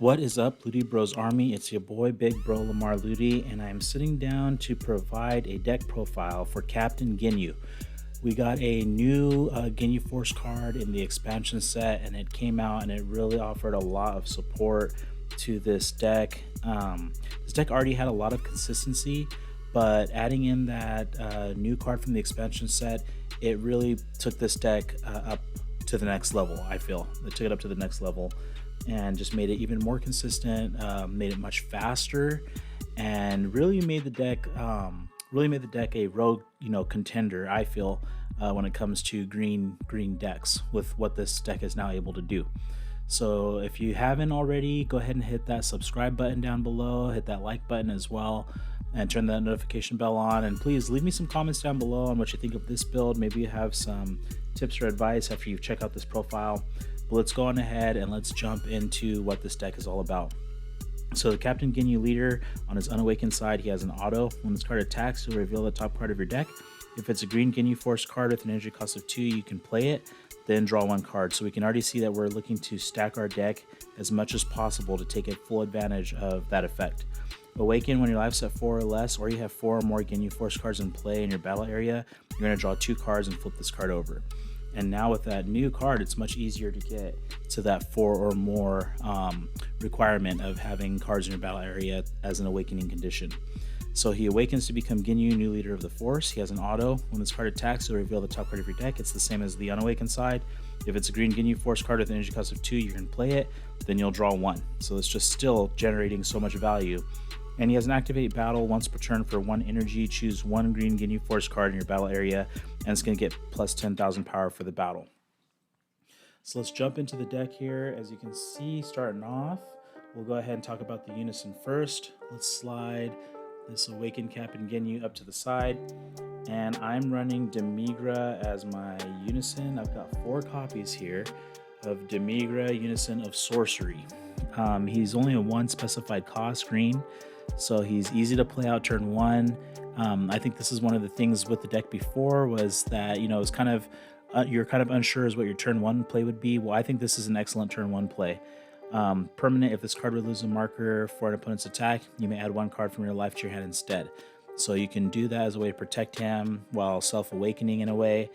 What is up, LudyBros Army? It's your boy, Big Bro Lamar Ludy, and I am sitting down to provide a deck profile for Captain Ginyu. We got a new Ginyu Force card in the expansion set, and it came out and it really offered a lot of support to this deck. This deck already had a lot of consistency, but adding in that new card from the expansion set, it really took this deck up to the next level. I feel it took it up to the next level and just made it even more consistent, made it much faster, and really made the deck a rogue, contender. I feel when it comes to green decks with what this deck is now able to do. So if you haven't already, go ahead and hit that subscribe button down below, hit that like button as well, and turn that notification bell on. And please leave me some comments down below on what you think of this build. Maybe you have some tips or advice after you check out this profile. But let's go on ahead and let's jump into what this deck is all about. So the Captain Ginyu leader, on his unawakened side, he has an auto. When this card attacks, he'll reveal the top card of your deck. If it's a green Ginyu Force card with an energy cost of 2, you can play it, then draw 1 card. So we can already see that we're looking to stack our deck as much as possible to take full advantage of that effect. Awaken when your life's at 4 or less, or you have 4 or more Ginyu Force cards in play in your battle area. You're going to draw 2 cards and flip this card over. And now with that new card, it's much easier to get to that 4 or more requirement of having cards in your battle area as an awakening condition. So he awakens to become Ginyu, new leader of the Force. He has an auto. When this card attacks, it'll reveal the top card of your deck. It's the same as the unawakened side. If it's a green Ginyu Force card with an energy cost of 2, you can play it, then you'll draw 1. So it's just still generating so much value. And he has an activate battle once per turn for 1 energy. Choose 1 green Ginyu Force card in your battle area, and it's going to get plus 10,000 power for the battle. So let's jump into the deck here. As you can see, starting off, we'll go ahead and talk about the unison first. Let's slide this awakened Captain Ginyu up to the side, and I'm running Demigra as my unison. I've got 4 copies here of Demigra, Unison of Sorcery. He's only a 1 specified cost green, so he's easy to play out turn 1. I think this is one of the things with the deck before was that, it's kind of you're kind of unsure as what your turn 1 play would be. Well, I think this is an excellent turn 1 play. Permanent, if this card would lose a marker for an opponent's attack, you may add 1 card from your life to your hand instead. So you can do that as a way to protect him while self-awakening in a way.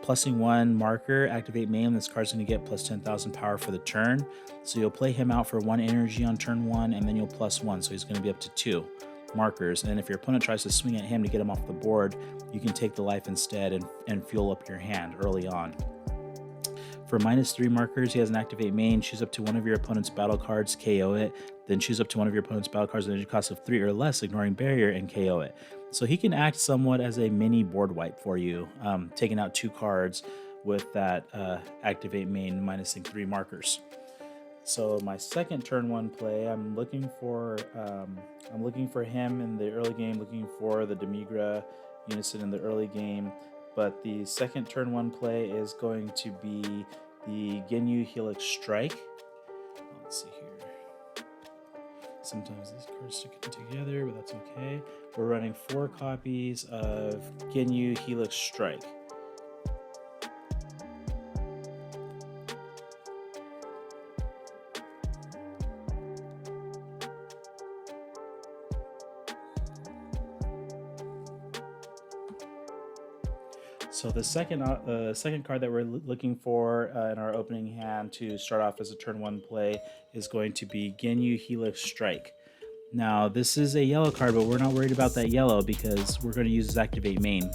Plusing 1 marker, activate main. This card's going to get plus 10,000 power for the turn. So you'll play him out for 1 energy on turn 1, and then you'll plus 1. So he's going to be up to 2 markers. And if your opponent tries to swing at him to get him off the board, you can take the life instead and fuel up your hand early on. For -3 markers, he has an activate main. Choose up to 1 of your opponent's battle cards, KO it. Then choose up to 1 of your opponent's battle cards with an energy cost of 3 or less, ignoring barrier, and KO it. So he can act somewhat as a mini board wipe for you, taking out 2 cards with that activate main minusing 3 markers. So my second turn 1 play, I'm looking for him in the early game, looking for the Demigra unison in the early game. But the second turn 1 play is going to be the Ginyu Helix Strike. Let's see here. Sometimes these cards stick it together, but that's okay. We're running 4 copies of Ginyu Helix Strike. So the second card that we're looking for in our opening hand to start off as a turn 1 play is going to be Ginyu Helix Strike. Now this is a yellow card, but we're not worried about that yellow because we're going to use his activate main.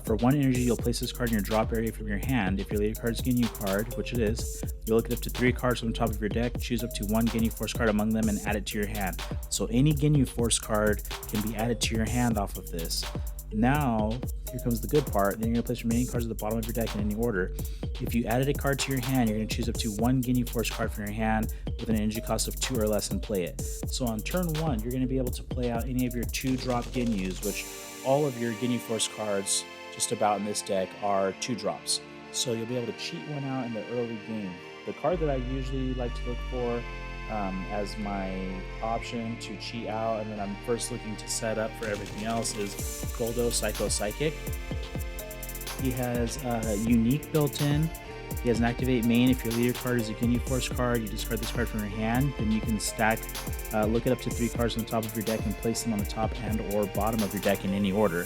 For 1 energy, you'll place this card in your drop area from your hand. If your leader card's Ginyu card, which it is, you'll look it up to 3 cards from the top of your deck, choose up to 1 Ginyu Force card among them, and add it to your hand. So any Ginyu Force card can be added to your hand off of this. Now, here comes the good part. Then you're going to place remaining cards at the bottom of your deck in any order. If you added a card to your hand, you're going to choose up to 1 Ginyu Force card from your hand with an energy cost of 2 or less and play it. So on turn 1, you're going to be able to play out any of your 2-drop Ginyus, which all of your Ginyu Force cards just about in this deck are 2-drops. So you'll be able to cheat one out in the early game. The card that I usually like to look for as my option to cheat out, and then I'm first looking to set up for everything else, is Goldo Psycho Psychic. He has Unique built in, He has an activate main. If your leader card is a Ginyu Force card, you discard this card from your hand. Then you can stack, look at up to 3 cards on the top of your deck and place them on the top and or bottom of your deck in any order.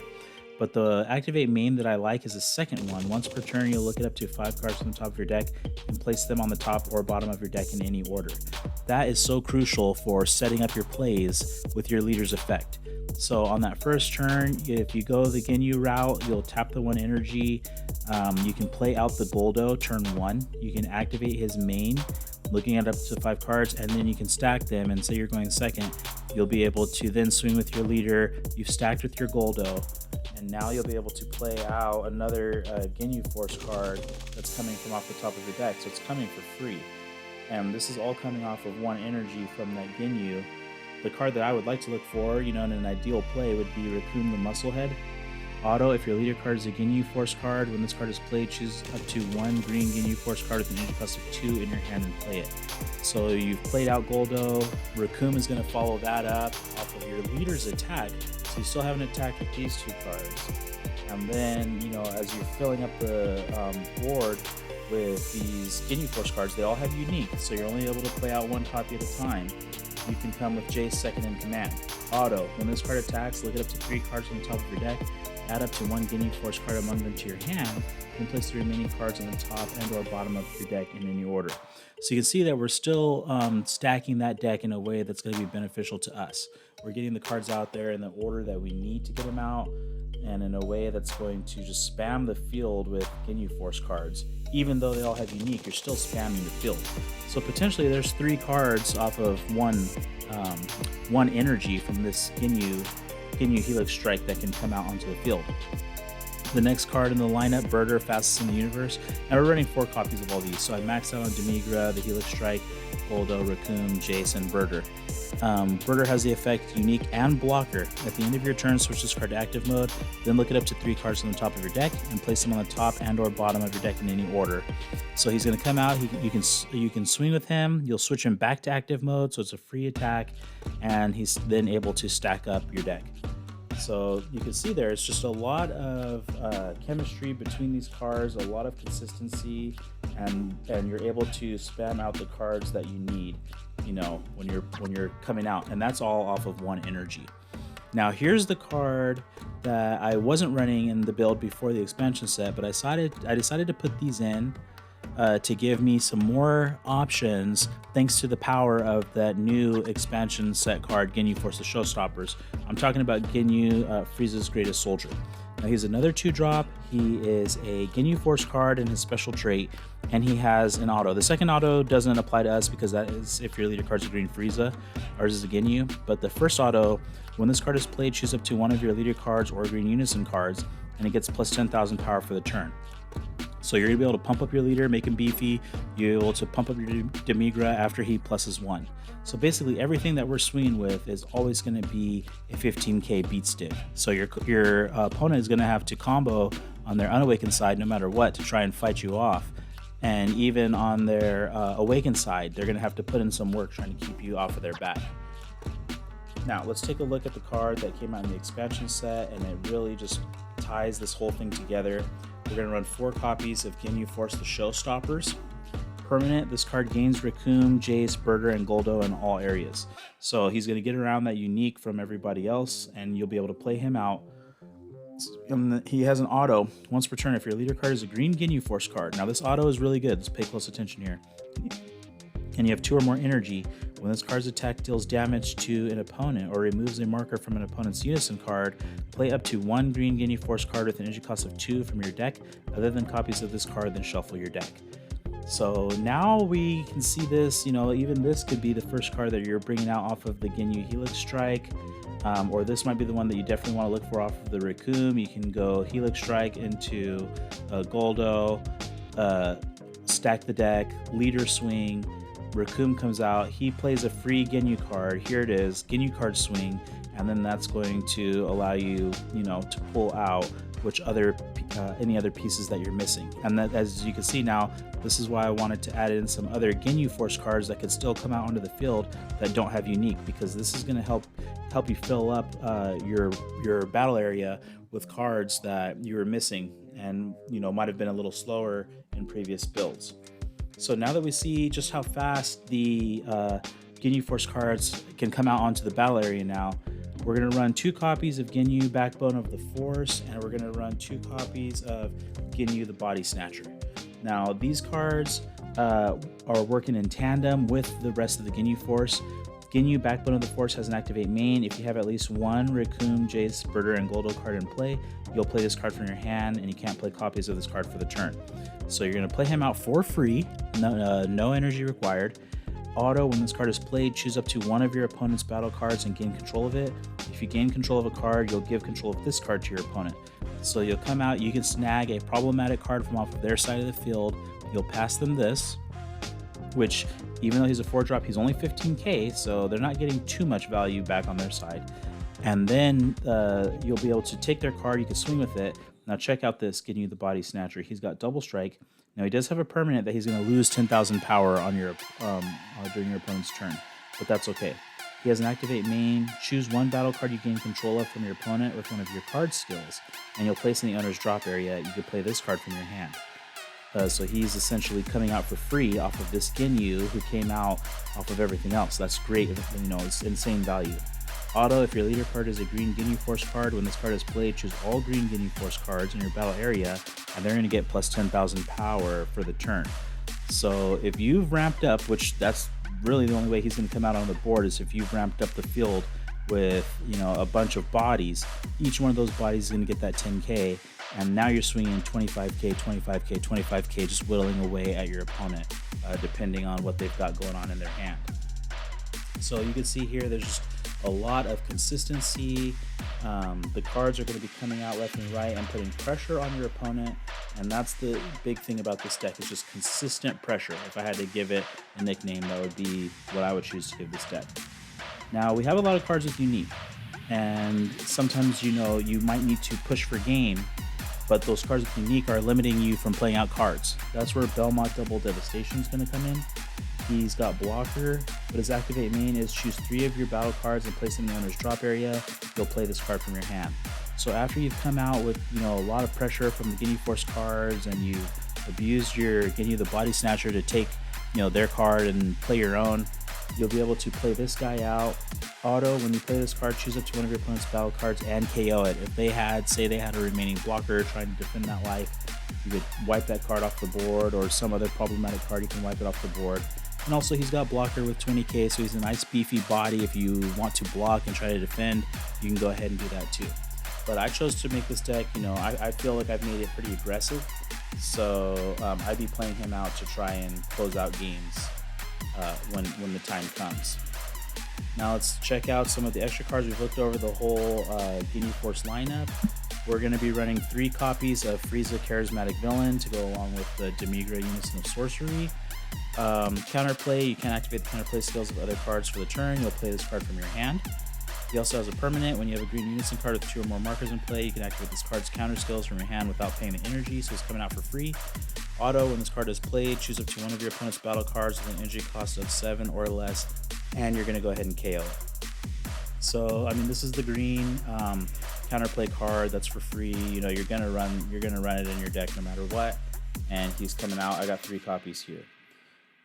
But the activate main that I like is the second one. Once per turn, you'll look it up to 5 cards on the top of your deck and place them on the top or bottom of your deck in any order. That is so crucial for setting up your plays with your leader's effect. So on that first turn, if you go the Ginyu route, you'll tap the 1 energy. You can play out the Goldo turn 1. You can activate his main, looking at up to 5 cards, and then you can stack them. And say you're going second, you'll be able to then swing with your leader. You've stacked with your Goldo, and now you'll be able to play out another Ginyu Force card that's coming from off the top of your deck. So it's coming for free. And this is all coming off of 1 energy from that Ginyu. The card that I would like to look for, in an ideal play would be Raccoon the Musclehead. Auto, if your leader card is a Ginyu Force card, when this card is played, choose up to 1 green Ginyu Force card with an energy cost of 2 in your hand and play it. So you've played out Goldo. Raccoon is going to follow that up off of your leader's attack. So you still haven't attacked with these 2 cards. And then, as you're filling up the board with these Ginyu Force cards, they all have unique. So you're only able to play out 1 copy at a time. You can come with Jace second in command. Auto, when this card attacks, look it up to 3 cards on the top of your deck, add up to 1 Ginyu Force card among them to your hand, and place the remaining cards on the top and or bottom of your deck in any order. So you can see that we're still stacking that deck in a way that's going to be beneficial to us. We're getting the cards out there in the order that we need to get them out, and in a way that's going to just spam the field with Ginyu Force cards. Even though they all have unique, you're still spamming the field. So potentially there's 3 cards off of one energy from this Ginyu Helix Strike that can come out onto the field. The next card in the lineup, Birder, fastest in the universe. And we're running 4 copies of all these. So I maxed out on Demigra, the Helix Strike, Goldo, Raccoon, Jace, and Birder. Birder has the effect unique and blocker. At the end of your turn, switch this card to active mode, then look it up to 3 cards on the top of your deck and place them on the top and or bottom of your deck in any order. So he's going to come out, you can swing with him, you'll switch him back to active mode, so it's a free attack, and he's then able to stack up your deck. So you can see there, it's just a lot of chemistry between these cards, a lot of consistency, and you're able to spam out the cards that you need, when you're coming out, and that's all off of 1 energy. Now here's the card that I wasn't running in the build before the expansion set, but I decided to put these in to give me some more options thanks to the power of that new expansion set card, Ginyu Force the Showstoppers. I'm talking about Ginyu, Frieza's Greatest Soldier. Now he's another 2-drop. He is a Ginyu Force card in his special trait, and he has an auto. The second auto doesn't apply to us because that is if your leader card's a green Frieza. Ours is a Ginyu. But the first auto, when this card is played, choose up to 1 of your leader cards or green unison cards, and it gets plus 10,000 power for the turn. So you're going to be able to pump up your leader, make him beefy. You're able to pump up your Demigra after he pluses 1. So basically everything that we're swinging with is always going to be a 15k beat stick. So your opponent is going to have to combo on their unawakened side no matter what to try and fight you off. And even on their awakened side, they're going to have to put in some work trying to keep you off of their back. Now let's take a look at the card that came out in the expansion set, and it really just ties this whole thing together. We're going to run 4 copies of Ginyu Force the Showstoppers. Permanent, this card gains Raccoon, Jace, Birder, and Goldo in all areas. So he's going to get around that unique from everybody else, and you'll be able to play him out. He has an auto. Once per turn, if your leader card is a green Ginyu Force card. Now this auto is really good. Let's pay close attention here. And you have 2 or more energy. When this card's attack deals damage to an opponent or removes a marker from an opponent's unison card, play up to 1 green Ginyu Force card with an energy cost of 2 from your deck, other than copies of this card, then shuffle your deck. So now we can see this, even this could be the first card that you're bringing out off of the Ginyu Helix Strike, or this might be the one that you definitely want to look for off of the Raccoon. You can go Helix Strike into Goldo, stack the deck, leader swing, Raccoon comes out, he plays a free Ginyu card. Here it is, Ginyu card swing, and then that's going to allow you, to pull out any other pieces that you're missing. And that, as you can see now, this is why I wanted to add in some other Ginyu Force cards that could still come out onto the field that don't have unique, because this is going to help you fill up your battle area with cards that you were missing and might have been a little slower in in previous builds. So now that we see just how fast the Ginyu Force cards can come out onto the battle area now, we're going to run 2 copies of Ginyu Backbone of the Force, and we're going to run 2 copies of Ginyu the Body Snatcher. Now these cards are working in tandem with the rest of the Ginyu Force. Ginyu Backbone of the Force has an activate main. If you have at least one Raccoon, Jace, Birder, and Goldo card in play, you'll play this card from your hand, and you can't play copies of this card for the turn. So you're going to play him out for free, no energy required. Auto, when this card is played, choose up to one of your opponent's battle cards and gain control of it. If you gain control of a card, you'll give control of this card to your opponent. So you'll come out, you can snag a problematic card from off of their side of the field. You'll pass them this, which, even though he's a 4-drop, he's only 15k, so they're not getting too much value back on their side. And then you'll be able to take their card, you can swing with it. Now check out this Ginyu the Body Snatcher. He's got double strike. Now he does have a permanent that he's going to lose 10,000 power on your during your opponent's turn, but that's okay. He has an activate main. Choose one battle card you gain control of from your opponent with one of your card skills, and you'll place in the owner's drop area. You can play this card from your hand. So he's essentially coming out for free off of this Ginyu, who came out off of everything else. That's great. It's insane value. Auto, if your leader card is a green Ginyu Force card, when this card is played, choose all green Ginyu Force cards in your battle area, and they're going to get plus 10,000 power for the turn. So if you've ramped up, which that's really the only way he's going to come out on the board, is if you've ramped up the field with a bunch of bodies, each one of those bodies is going to get that 10k, and now you're swinging 25k, 25k, 25k, just whittling away at your opponent, depending on what they've got going on in their hand. So you can see here, there's just a lot of consistency. The cards are going to be coming out left and right and putting pressure on your opponent, and that's the big thing about this deck, is just consistent pressure. If I had to give it a nickname, that would be what I would choose to give this deck. Now, we have a lot of cards with unique, and sometimes you might need to push for game, but those cards with unique are limiting you from playing out cards. That's where Belmont Double Devastation is going to come in. He's got blocker, but his activate main is choose 3 of your battle cards and place them in the owner's drop area. You'll play this card from your hand. So after you've come out with a lot of pressure from the Ginyu Force cards, and you've abused your Ginyu the Body Snatcher to take their card and play your own, you'll be able to play this guy out. Auto, when you play this card, choose up to one of your opponent's battle cards and KO it. If they had a remaining blocker trying to defend that life, you could wipe that card off the board, or some other problematic card, you can wipe it off the board. And also, he's got blocker with 20k, so he's a nice beefy body. If you want to block and try to defend, you can go ahead and do that too. But I chose to make this deck, I feel like I've made it pretty aggressive, so I'd be playing him out to try and close out games when the time comes. Now let's check out some of the extra cards. We've looked over the whole Ginyu Force lineup. We're going to be running 3 copies of Frieza Charismatic Villain to go along with the Demigra Unison of Sorcery. Counterplay, you can activate the counterplay skills of other cards for the turn. You'll play this card from your hand. He also has a permanent. When you have a green Unison card with 2 or more markers in play, you can activate this card's counter skills from your hand without paying the energy, so it's coming out for free. Auto, when this card is played, choose up to one of your opponent's battle cards with an energy cost of 7 or less, and you're going to go ahead and KO it. So, this is the green counterplay card that's for free. You're gonna run it in your deck no matter what, and he's coming out. I got 3 copies here.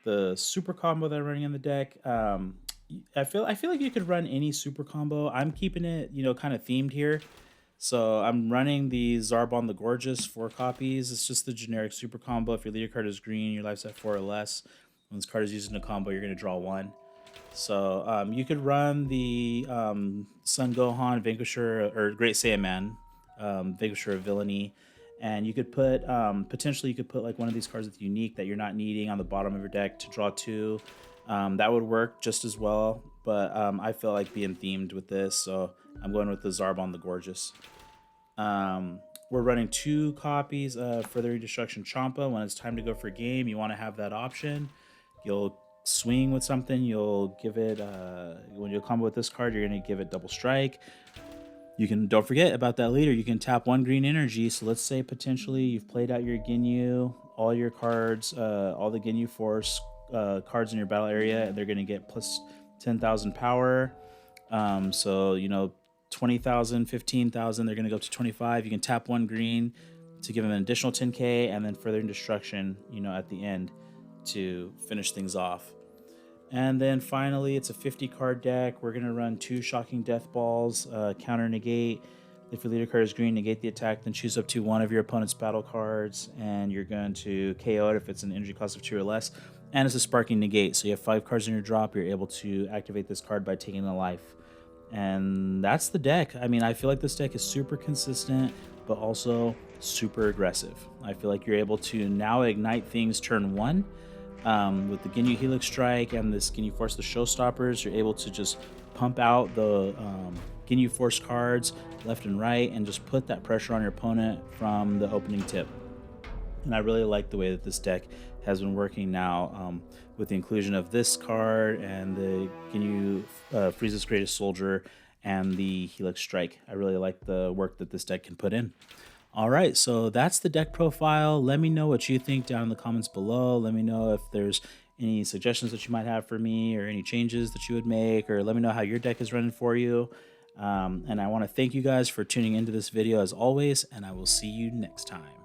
The super combo that I'm running in the deck, I feel like you could run any super combo. I'm keeping it, kind of themed here. So I'm running the Zarbon the Gorgeous 4 copies. It's just the generic super combo. If your leader card is green, your life's at 4 or less. When this card is used in a combo, you're going to draw 1. So you could run the Sun Gohan Vanquisher, or Great Saiyaman Vanquisher of Villainy. And you could put, potentially you could put like one of these cards with unique that you're not needing on the bottom of your deck to draw 2. That would work just as well, but I feel like being themed with this, so I'm going with the Zarbon the Gorgeous. We're running 2 copies of Further Destruction Champa. When it's time to go for game, you want to have that option. You'll swing with something, you'll give it, when you combo with this card, you're going to give it double strike. Don't forget about that leader, you can tap 1 green energy. So let's say potentially you've played out your Ginyu, all your cards, all the Ginyu Force cards in your battle area, and they're going to get plus 10,000 power. So 20,000, 15,000, they're going to go up to 25. You can tap 1 green, to give him an additional 10k, and then further destruction, at the end to finish things off. And then finally, it's a 50 card deck. We're going to run 2 Shocking Death Balls, counter negate. If your leader card is green, negate the attack, then choose up to one of your opponent's battle cards, and you're going to KO it if it's an energy cost of 2 or less. And it's a Sparking Negate, so you have 5 cards in your drop. You're able to activate this card by taking a life. And that's the deck. I mean, I feel like this deck is super consistent, but also super aggressive. I feel like you're able to now ignite things turn 1. With the Ginyu Helix Strike and this Ginyu Force, the Showstoppers, you're able to just pump out the Ginyu Force cards left and right and just put that pressure on your opponent from the opening tip. And I really like the way that this deck has been working now, with the inclusion of this card and the Ginyu Frieza's Greatest Soldier and the Helix Strike. I really like the work that this deck can put in. All right, so that's the deck profile. Let me know what you think down in the comments below. Let me know if there's any suggestions that you might have for me or any changes that you would make, or let me know how your deck is running for you. And I want to thank you guys for tuning into this video as always, and I will see you next time.